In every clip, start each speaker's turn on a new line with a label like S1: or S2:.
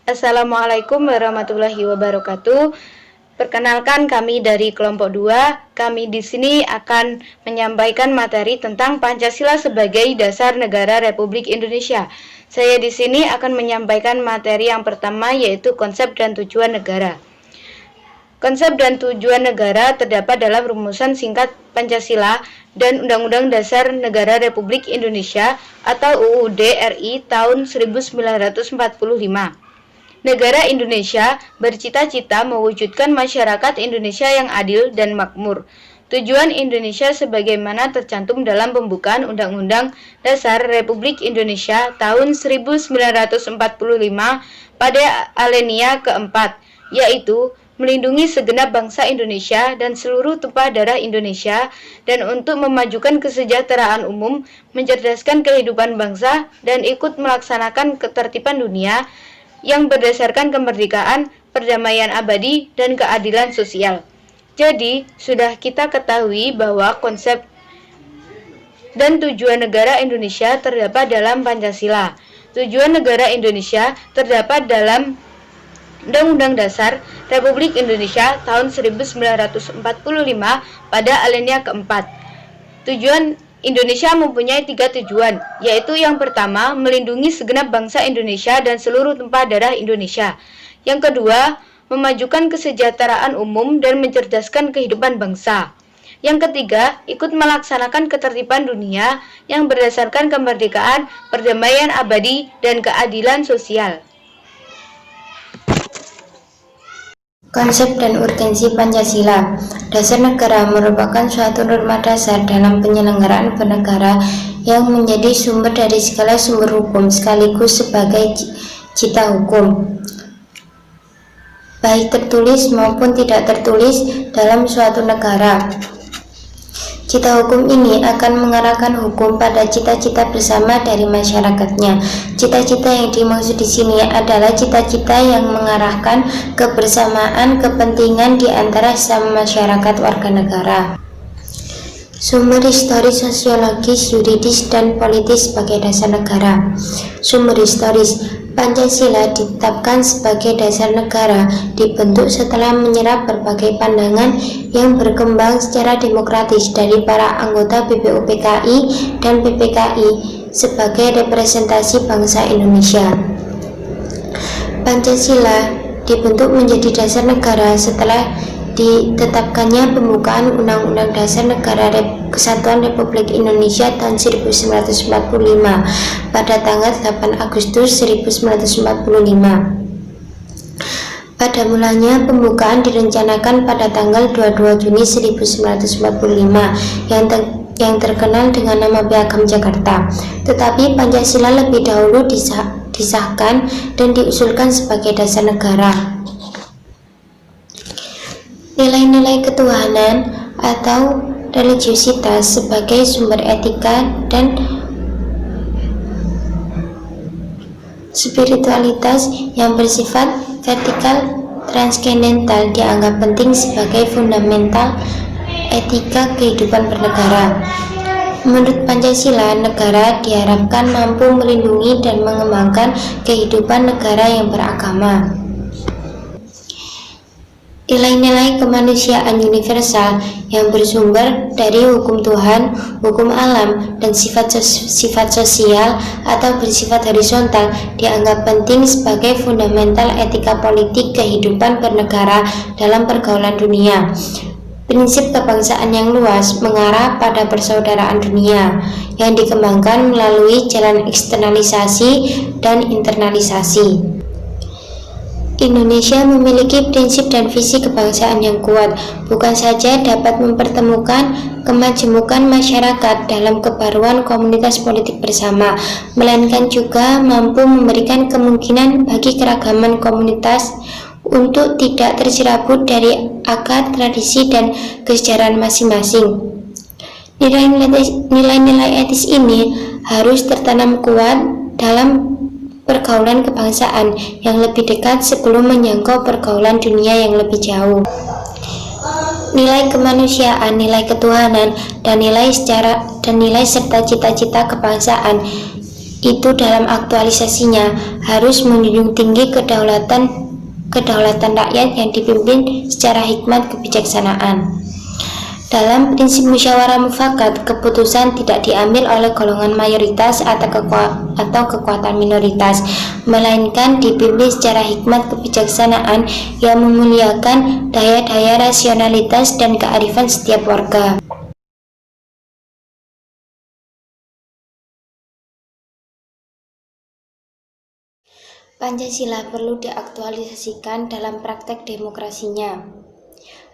S1: Assalamualaikum warahmatullahi wabarakatuh. Perkenalkan, kami dari kelompok 2. Kami di sini akan menyampaikan materi tentang Pancasila sebagai dasar negara Republik Indonesia. Saya di sini akan menyampaikan materi yang pertama, yaitu konsep dan tujuan negara. Konsep dan tujuan negara terdapat dalam rumusan singkat Pancasila dan Undang-Undang Dasar Negara Republik Indonesia atau UUD RI tahun 1945. Negara Indonesia bercita-cita mewujudkan masyarakat Indonesia yang adil dan makmur. Tujuan Indonesia sebagaimana tercantum dalam pembukaan Undang-Undang Dasar Republik Indonesia tahun 1945 pada alinea keempat, yaitu melindungi segenap bangsa Indonesia dan seluruh tumpah darah Indonesia, dan untuk memajukan kesejahteraan umum, mencerdaskan kehidupan bangsa, dan ikut melaksanakan ketertiban dunia yang berdasarkan kemerdekaan, perdamaian abadi, dan keadilan sosial. Jadi, sudah kita ketahui bahwa konsep dan tujuan negara Indonesia terdapat dalam Pancasila. Tujuan negara Indonesia terdapat dalam Undang-Undang Dasar Republik Indonesia tahun 1945 pada alinea keempat. Tujuan Indonesia mempunyai 3 tujuan, yaitu yang pertama, melindungi segenap bangsa Indonesia dan seluruh tumpah darah Indonesia. Yang kedua, memajukan kesejahteraan umum dan mencerdaskan kehidupan bangsa. Yang ketiga, ikut melaksanakan ketertiban dunia yang berdasarkan kemerdekaan, perdamaian abadi, dan keadilan sosial.
S2: Konsep dan urgensi Pancasila. Dasar negara merupakan suatu norma dasar dalam penyelenggaraan bernegara yang menjadi sumber dari segala sumber hukum sekaligus sebagai cita hukum, baik tertulis maupun tidak tertulis dalam suatu negara. Cita hukum ini akan mengarahkan hukum pada cita-cita bersama dari masyarakatnya. Cita-cita yang dimaksud di sini adalah cita-cita yang mengarahkan kebersamaan kepentingan di antara sesama masyarakat warga negara. Sumber historis, sosiologis, yuridis, dan politis sebagai dasar negara. Sumber historis. Pancasila ditetapkan sebagai dasar negara dibentuk setelah menyerap berbagai pandangan yang berkembang secara demokratis dari para anggota BPUPKI dan PPKI sebagai representasi bangsa Indonesia. Pancasila dibentuk menjadi dasar negara setelah ditetapkannya pembukaan Undang-Undang Dasar Negara Kesatuan Republik Indonesia tahun 1945 pada tanggal 8 Agustus 1945. Pada mulanya pembukaan direncanakan pada tanggal 22 Juni 1945 yang terkenal dengan nama Piagam Jakarta. Tetapi Pancasila lebih dahulu disahkan dan diusulkan sebagai dasar negara. Nilai-nilai ketuhanan atau religiusitas sebagai sumber etika dan spiritualitas yang bersifat vertikal transcendental dianggap penting sebagai fundamental etika kehidupan bernegara. Menurut Pancasila, negara diharapkan mampu melindungi dan mengembangkan kehidupan negara yang beragama. Nilai-nilai kemanusiaan universal yang bersumber dari hukum Tuhan, hukum alam, dan sifat sosial atau bersifat horizontal dianggap penting sebagai fundamental etika politik kehidupan bernegara dalam pergaulan dunia. Prinsip kebangsaan yang luas mengarah pada persaudaraan dunia yang dikembangkan melalui jalan eksternalisasi dan internalisasi. Indonesia memiliki prinsip dan visi kebangsaan yang kuat, bukan saja dapat mempertemukan kemajemukan masyarakat dalam kebaruan komunitas politik bersama, melainkan juga mampu memberikan kemungkinan bagi keragaman komunitas untuk tidak tercerabut dari akar tradisi dan kesejarahan masing-masing. Nilai-nilai etis ini harus tertanam kuat dalam pergaulan kebangsaan yang lebih dekat sebelum menjangkau pergaulan dunia yang lebih jauh. Nilai kemanusiaan, nilai ketuhanan, dan nilai serta cita-cita kebangsaan itu dalam aktualisasinya harus menjunjung tinggi kedaulatan rakyat yang dipimpin secara hikmat kebijaksanaan. Dalam prinsip musyawarah mufakat, keputusan tidak diambil oleh golongan mayoritas atau kekuatan minoritas, melainkan dipimpin secara hikmat kebijaksanaan yang memuliakan daya-daya rasionalitas dan kearifan setiap warga. Pancasila perlu diaktualisasikan dalam praktek demokrasinya,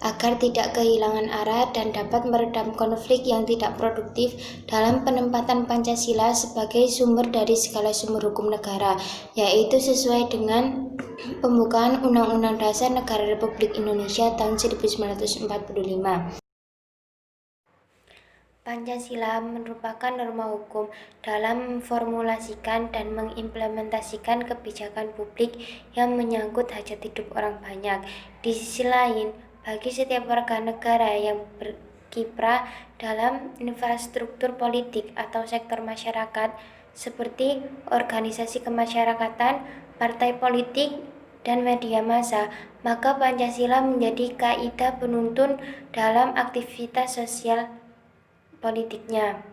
S2: agar tidak kehilangan arah dan dapat meredam konflik yang tidak produktif dalam penempatan Pancasila sebagai sumber dari segala sumber hukum negara, yaitu sesuai dengan pembukaan Undang-Undang Dasar Negara Republik Indonesia tahun 1945. Pancasila merupakan norma hukum dalam memformulasikan dan mengimplementasikan kebijakan publik yang menyangkut hajat hidup orang banyak. Di sisi lain, bagi setiap warga negara yang berkiprah dalam infrastruktur politik atau sektor masyarakat seperti organisasi kemasyarakatan, partai politik, dan media massa, maka Pancasila menjadi kaidah penuntun dalam aktivitas sosial politiknya.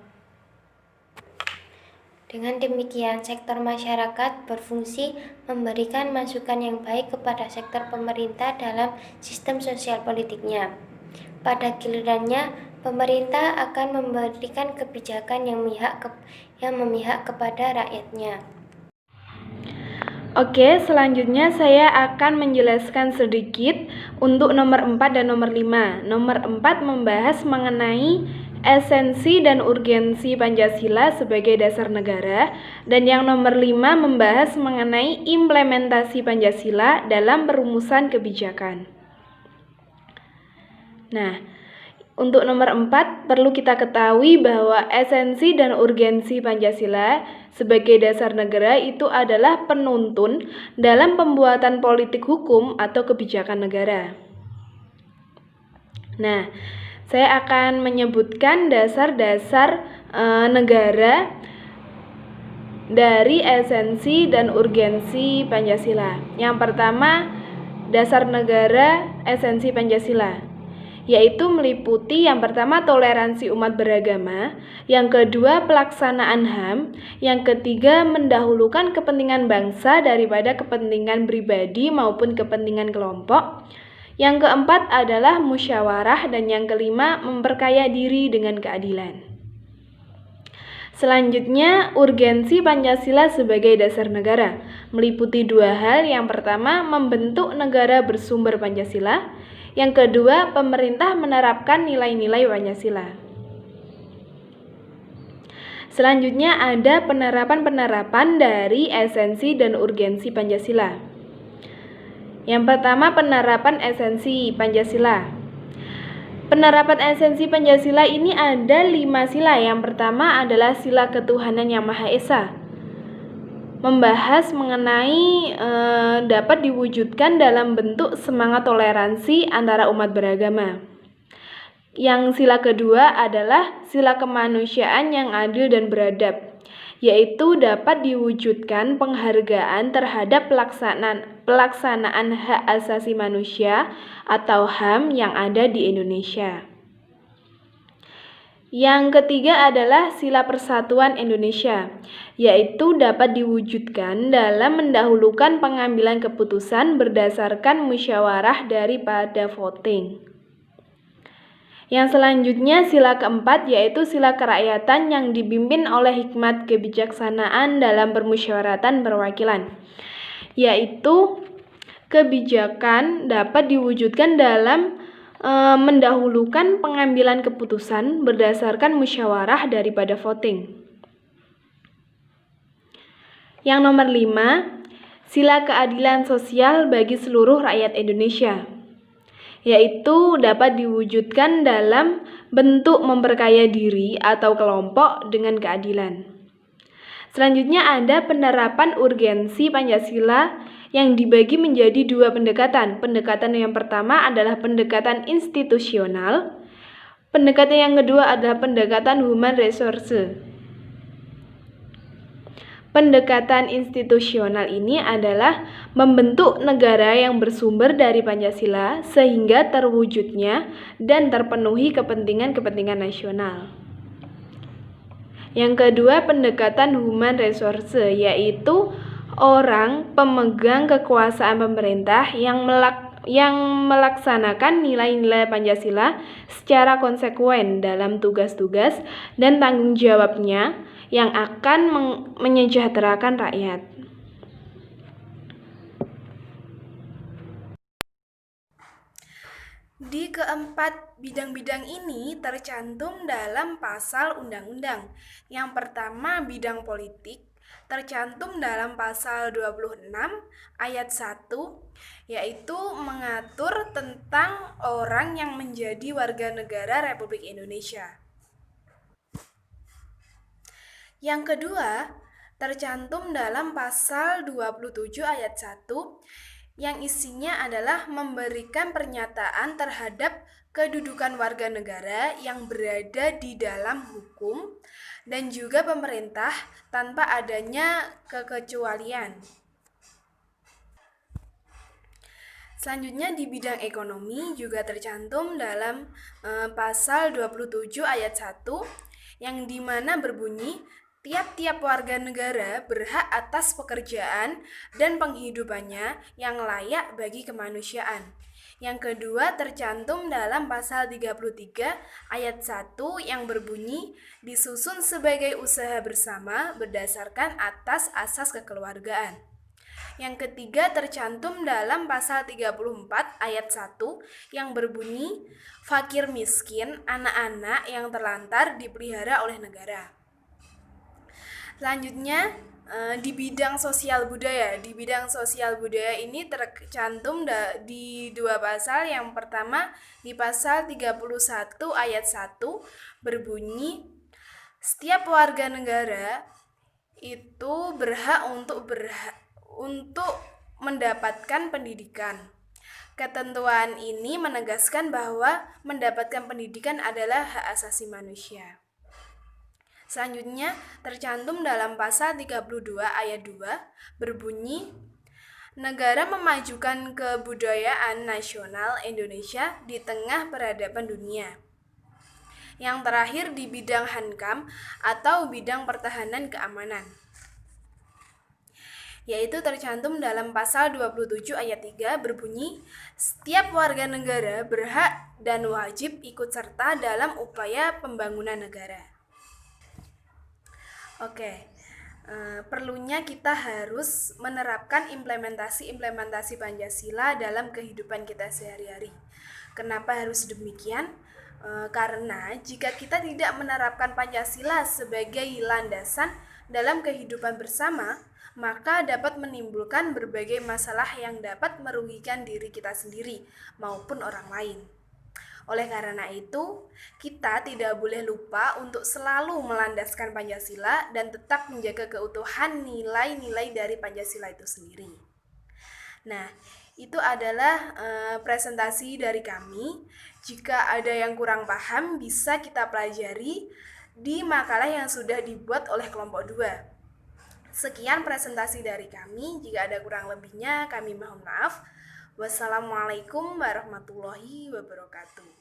S2: Dengan demikian, sektor masyarakat berfungsi memberikan masukan yang baik kepada sektor pemerintah dalam sistem sosial politiknya. Pada gilirannya, pemerintah akan memberikan kebijakan yang memihak kepada rakyatnya.
S3: Oke, selanjutnya saya akan menjelaskan sedikit untuk nomor 4 dan nomor 5. Nomor 4 membahas mengenai esensi dan urgensi Pancasila sebagai dasar negara, dan yang nomor 5 membahas mengenai implementasi Pancasila dalam perumusan kebijakan. Nah, untuk nomor 4 perlu kita ketahui bahwa esensi dan urgensi Pancasila sebagai dasar negara itu adalah penuntun dalam pembuatan politik hukum atau kebijakan negara. Nah, saya akan menyebutkan dasar-dasar negara dari esensi dan urgensi Pancasila. Yang pertama, dasar negara esensi Pancasila, yaitu meliputi yang pertama toleransi umat beragama, yang kedua pelaksanaan HAM, yang ketiga mendahulukan kepentingan bangsa daripada kepentingan pribadi maupun kepentingan kelompok, yang keempat adalah musyawarah, dan yang kelima memperkaya diri dengan keadilan. Selanjutnya, urgensi Pancasila sebagai dasar negara meliputi dua hal. Yang pertama, membentuk negara bersumber Pancasila. Yang kedua, pemerintah menerapkan nilai-nilai Pancasila. Selanjutnya ada penerapan-penerapan dari esensi dan urgensi Pancasila. Yang pertama, penerapan esensi Pancasila. Penerapan esensi Pancasila ini ada 5 sila. Yang pertama adalah sila ketuhanan yang Maha Esa, membahas mengenai dapat diwujudkan dalam bentuk semangat toleransi antara umat beragama. Yang sila kedua adalah sila kemanusiaan yang adil dan beradab, yaitu dapat diwujudkan penghargaan terhadap pelaksanaan hak asasi manusia atau HAM yang ada di Indonesia. Yang ketiga adalah sila persatuan Indonesia, yaitu dapat diwujudkan dalam mendahulukan pengambilan keputusan berdasarkan musyawarah daripada voting. Yang selanjutnya sila keempat yaitu sila kerakyatan yang dipimpin oleh hikmat kebijaksanaan dalam permusyawaratan perwakilan, yaitu kebijakan dapat diwujudkan dalam mendahulukan pengambilan keputusan berdasarkan musyawarah daripada voting. Yang nomor 5, sila keadilan sosial bagi seluruh rakyat Indonesia, yaitu dapat diwujudkan dalam bentuk memperkaya diri atau kelompok dengan keadilan. Selanjutnya ada penerapan urgensi Pancasila yang dibagi menjadi 2 pendekatan. Pendekatan yang pertama adalah pendekatan institusional. Pendekatan yang kedua adalah pendekatan human resource. Pendekatan institusional ini adalah membentuk negara yang bersumber dari Pancasila sehingga terwujudnya dan terpenuhi kepentingan-kepentingan nasional. Yang kedua, pendekatan human resource, yaitu orang pemegang kekuasaan pemerintah yang melaksanakan nilai-nilai Pancasila secara konsekuen dalam tugas-tugas dan tanggung jawabnya yang akan menyejahterakan rakyat.
S4: Di keempat bidang-bidang ini tercantum dalam pasal undang-undang. Yang pertama, bidang politik, tercantum dalam pasal 26 ayat 1, yaitu mengatur tentang orang yang menjadi warga negara Republik Indonesia. Yang kedua, tercantum dalam pasal 27 ayat 1 yang isinya adalah memberikan pernyataan terhadap kedudukan warga negara yang berada di dalam hukum dan juga pemerintah tanpa adanya kekecualian. Selanjutnya di bidang ekonomi juga tercantum dalam pasal 27 ayat 1 yang dimana berbunyi tiap-tiap warga negara berhak atas pekerjaan dan penghidupannya yang layak bagi kemanusiaan. Yang kedua tercantum dalam pasal 33 ayat 1 yang berbunyi disusun sebagai usaha bersama berdasarkan atas asas kekeluargaan. Yang ketiga tercantum dalam pasal 34 ayat 1 yang berbunyi fakir miskin, anak-anak yang terlantar dipelihara oleh negara. Selanjutnya di bidang sosial budaya. Di bidang sosial budaya ini tercantum di dua pasal. Yang pertama di pasal 31 ayat 1 berbunyi setiap warga negara itu berhak untuk mendapatkan pendidikan. Ketentuan ini menegaskan bahwa mendapatkan pendidikan adalah hak asasi manusia. Selanjutnya tercantum dalam pasal 32 ayat 2 berbunyi negara memajukan kebudayaan nasional Indonesia di tengah peradaban dunia. Yang terakhir di bidang Hankam atau bidang pertahanan keamanan, yaitu tercantum dalam pasal 27 ayat 3 berbunyi setiap warga negara berhak dan wajib ikut serta dalam upaya pembangunan negara. Perlunya kita harus menerapkan implementasi Pancasila dalam kehidupan kita sehari-hari. Kenapa harus demikian? Karena jika kita tidak menerapkan Pancasila sebagai landasan dalam kehidupan bersama, maka dapat menimbulkan berbagai masalah yang dapat merugikan diri kita sendiri maupun orang lain. Oleh karena itu, kita tidak boleh lupa untuk selalu melandaskan Pancasila dan tetap menjaga keutuhan nilai-nilai dari Pancasila itu sendiri. Nah, itu adalah presentasi dari kami. Jika ada yang kurang paham, bisa kita pelajari di makalah yang sudah dibuat oleh kelompok 2. Sekian presentasi dari kami. Jika ada kurang lebihnya, kami mohon maaf. Wassalamualaikum warahmatullahi wabarakatuh.